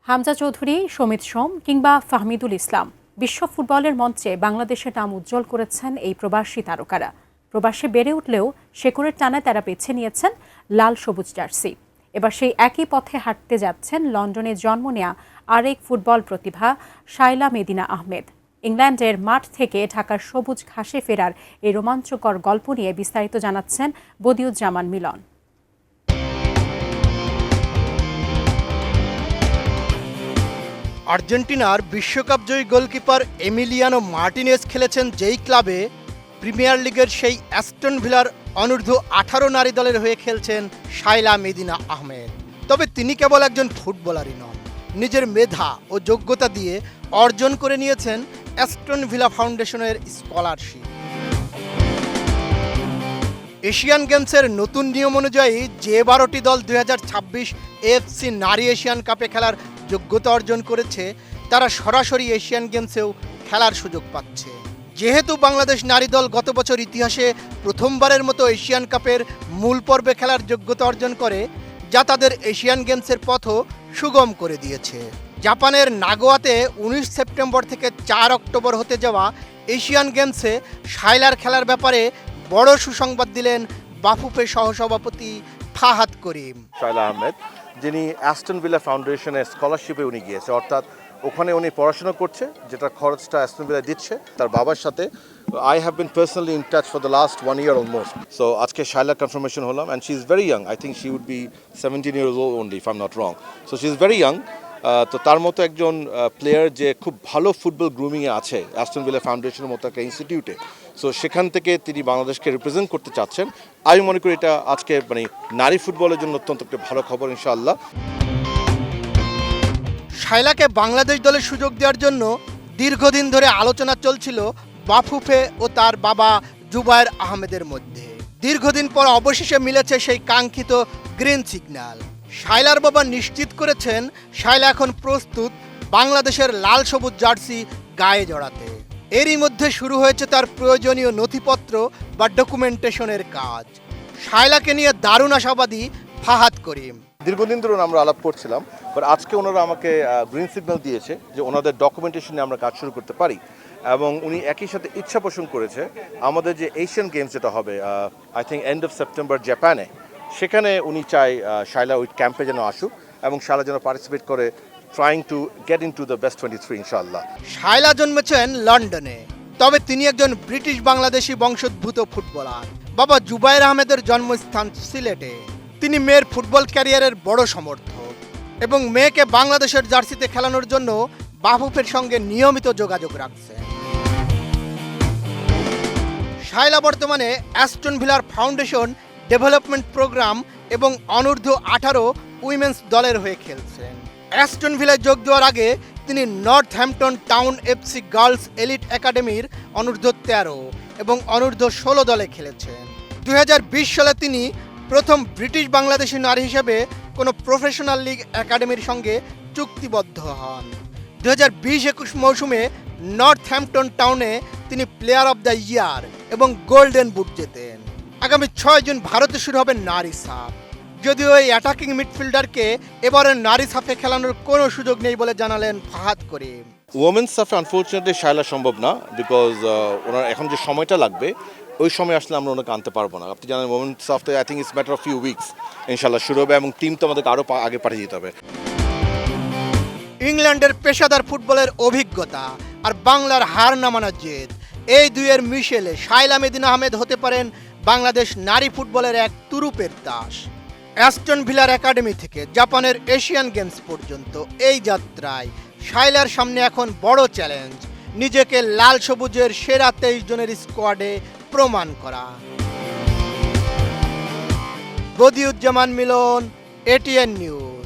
হামজা চৌধুরী, সমিত সোম কিংবা ফাহমিদুল ইসলাম বিশ্ব ফুটবলের মঞ্চে বাংলাদেশের নাম উজ্জ্বল করেছেন এই প্রবাসী তারকারা। প্রবাসে বেড়ে উঠলেও শেকড়ের টানায় তারা বেছে নিয়েছেন লাল সবুজ জার্সি। এবার সেই একই পথে হাঁটতে যাচ্ছেন লন্ডনে জন্ম নেয়া আরেক ফুটবল প্রতিভা শায়লা মেদিনা আহমেদ। ইংল্যান্ডের মাঠ থেকে ঢাকার সবুজ ঘাসে ফেরার এই রোমাঞ্চকর গল্প নিয়ে বিস্তারিত জানাচ্ছেন বদিউজ্জামান মিলন। আর্জেন্টিনার বিশ্বকাপ জয়ী গোলকিপার এমিলিয়ানো মার্টিনেজ খেলেছেন যেই ক্লাবে, প্রিমিয়ার লিগের সেই অ্যাস্টন ভিলার অনূর্ধ্ব 18 নারী দলের হয়ে খেলছেন শায়লা মেদিনা আহমেদ। তবে তিনি কেবল একজন ফুটবলারই নন, নিজের মেধা ও যোগ্যতা দিয়ে অর্জন করে নিয়েছেন অ্যাস্টন ভিলা ফাউন্ডেশনের স্কলারশিপ। এশিয়ান গেমসের নতুন নিয়ম অনুযায়ী যে 12টি দল 2026 এএফসি নারী এশিয়ান কাপে খেলার যোগ্যতা অর্জন করেছে, তারা সরাসরি এশিয়ান গেমসেও খেলার সুযোগ পাচ্ছে। যেহেতু বাংলাদেশ নারী দল গত বছর ইতিহাসে প্রথমবারের মতো এশিয়ান কাপের মূল পর্বে খেলার যোগ্যতা অর্জন করে, যা তাদের এশিয়ান গেমসের পথও সুগম করে দিয়েছে। জাপানের নাগোয়াতে 19 সেপ্টেম্বর থেকে 4 অক্টোবর হতে যাওয়া এশিয়ান গেমসে শায়লার খেলার ব্যাপারে বড় সুসংবাদ দিলেন বাফুফে সহসভাপতি ফাহাদ করিম। শায়লা আহমেদ, যিনি অ্যাস্টন ভিলা ফাউন্ডেশনের স্কলারশিপে উনি গিয়েছে, অর্থাৎ ওখানে উনি পড়াশোনা করছে, যেটা খরচটা অ্যাস্টন ভিলা দিচ্ছে তার বাবার সাথে। I have been personally in touch for the last 1 year almost. So আজকে শায়লা কনফার্মেশন হলাম, and she is very young. I think she would be 17 years old only, if I'm not wrong. So she is very young. তো তার মতো একজন player যে খুব ভালো football গ্রুমিংয়ে আছে অ্যাস্টন ভিলা ফাউন্ডেশনের মতো একটা ইনস্টিটিউটে, সো সেখান থেকে তিনি বাংলাদেশকে রিপ্রেজেন্ট করতে চাচ্ছেন। আমি মনে করি এটা আজকে নারী ফুটবলের জন্য অত্যন্ত একটা ভালো খবর ইনশাআল্লাহ। শায়লাকে বাংলাদেশ দলের সুযোগ দেওয়ার জন্য দীর্ঘদিন ধরে আলোচনা চলছিল বাফুফে ও তার বাবা জুবায়ের আহমেদের মধ্যে। দীর্ঘদিন পর অবশেষে মিলেছে সেই কাঙ্ক্ষিত গ্রিন সিগন্যাল। শায়লার বাবা নিশ্চিত করেছেন শায়লা এখন প্রস্তুত বাংলাদেশের লাল সবুজ জার্সি গায়ে জড়াতে। এরই মধ্যে শুরু হয়েছে তার প্রয়োজনীয় নথিপত্র বা ডকুমেন্টেশনের কাজ। শায়লাকে নিয়ে দারুণ আশাবাদী ফাহাদ করিম। দীর্ঘদিন ধরে আমরা আলাপ করছিলাম, বাট আজকে ওনারা আমাকে গ্রিন সিগন্যাল দিয়েছে যে ওনাদের ডকুমেন্টেশনে আমরা কাজ শুরু করতে পারি। এবং উনি একই সাথে ইচ্ছা পোষণ করেছে আমাদের যে এশিয়ান গেমস যেটা হবে I think end of September জাপানে, সেখানে উনি চায় শায়লা ওই ক্যাম্পে যেন আসুক এবং শায়লা যেন পার্টিসিপেট করে, trying to get in to the best 23 ইনশাআল্লাহ। শায়লা জন্মেছেন লন্ডনে, তবে তিনি একজন ব্রিটিশ বাংলাদেশি বংশোদ্ভূত ফুটবলার। বাবা জুবায়ের আহমেদের জন্মস্থান সিলেটে। তিনি মেয়ের ফুটবল ক্যারিয়ারের বড় সমর্থক এবং মেয়েকে বাংলাদেশের জার্সিতে খেলানোর জন্য বাফুফের সঙ্গে নিয়মিত যোগাযোগ রাখছেন। শায়লা বর্তমানে অ্যাস্টন ভিলার ফাউন্ডেশন ডেভেলপমেন্ট প্রোগ্রাম এবং অনূর্ধ্ব 18 উইমেন্স দলের হয়ে খেলছেন। অ্যাস্টন ভিলায় যোগ দেওয়ার আগে তিনি Northampton town FC girls elite একাডেমির অনূর্ধ্ব 13 এবং অনূর্ধ্ব 16 দলে খেলেছেন। 2020 সালে তিনি প্রথম ব্রিটিশ বাংলাদেশি নারী হিসেবে কোনো প্রফেশনাল লিগ একাডেমির সঙ্গে চুক্তিবদ্ধ হন। 2020-21 মৌসুমে নর্থহ্যাম্পটন টাউনে তিনি প্লেয়ার অব দ্য ইয়ার এবং গোল্ডেন বুট জেতেন। আগামী 6 জুন ভারতে শুরু হবে নারী সাফ। যদিও এই অ্যাটাকিং মিডফিল্ডারকে এবারের নারী সাফে খেলানোর কোনো সুযোগ নেই বলে জানালেন ফাহাদ করিম। ওমেন্স সাফে আনফর্চুনেটলি শায়লা সম্ভব না, বিকজ ওনার এখন যে সময়টা লাগবে ওই সময় আসলে আমরা ওনাকে আনতে পারবো না। আপনি জানেন ওমেন্স সাফে I think it's matter of few weeks ইনশাআল্লাহ শুরু হবে, এবং টিম তো আমাদেরকে আরও আগে পাঠিয়ে দিতে হবে। ইংল্যান্ডের পেশাদার ফুটবলের অভিজ্ঞতা আর বাংলার হার না মানা জেদ, এই দুইয়ের মিশেলে শায়লা মেদিনা আহমেদ হতে পারেন বাংলাদেশ নারী ফুটবলের এক তুরুপের দাস। অ্যাস্টন ভিলার একাডেমি থেকে জাপানের এশিয়ান গেমস পর্যন্ত এই যাত্রায় শায়লার সামনে এখন বড় চ্যালেঞ্জ, নিজেকে লাল সবুজের সেরা 23 জনের স্কোয়াডে প্রমাণ করা। বদিউজ্জামান মিলন, এটিএন নিউজ।